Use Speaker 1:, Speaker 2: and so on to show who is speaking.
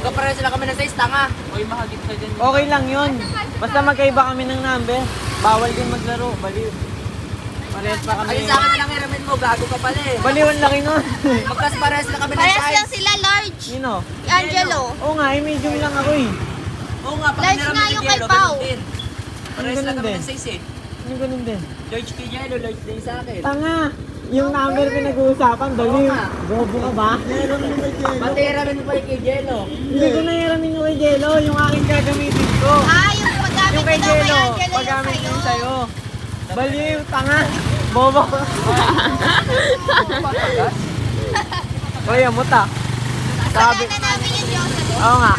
Speaker 1: Magkapareho sila kami ng size, tanga.
Speaker 2: Uy, mahagit ka dyan.
Speaker 3: Okay lang yun. Basta magkaiba kami ng number. Bawal din maglaro. Baliw. Parehas pa kami.
Speaker 1: Ayun sa akin na lang hiramin mo, gago ka pala eh.
Speaker 3: Baliw ang laki nun.
Speaker 1: Magkapareho sila kami ng
Speaker 4: Parehas
Speaker 1: size.
Speaker 4: lang sila large.
Speaker 3: Sino?
Speaker 4: Angelo.
Speaker 3: Oo nga, medium lang ako eh.
Speaker 1: Oo nga, pag
Speaker 4: Large
Speaker 1: hiramin
Speaker 4: nga
Speaker 1: ni
Speaker 4: yung kay
Speaker 1: Jello,
Speaker 4: Pao.
Speaker 1: ganun din. Parehas
Speaker 3: Ganun
Speaker 1: lang kami
Speaker 3: din.
Speaker 1: ng size eh.
Speaker 3: Yung ganun din.
Speaker 1: Large kay Jello, large din sa akin.
Speaker 3: Tanga! Yung number pinag-uusapan, baliw.
Speaker 1: Oo nga.
Speaker 3: Bobo ka ba?
Speaker 1: Pati hiramin mo pa yung kay Jello.
Speaker 3: Hindi ko nahiramin yung kay Jello. Yung akin gagamitin ko.
Speaker 4: Yung paggamit
Speaker 3: Yung kay
Speaker 4: ko daw kay
Speaker 3: Jello,
Speaker 4: Angelo yung
Speaker 3: paggamit
Speaker 4: sa'yo.
Speaker 3: din sa'yo. Baliw, tanga. Bobo ka. Kaya mo ta. Sabi.
Speaker 4: Kasalanan namin yung Joseph.
Speaker 3: Oo nga.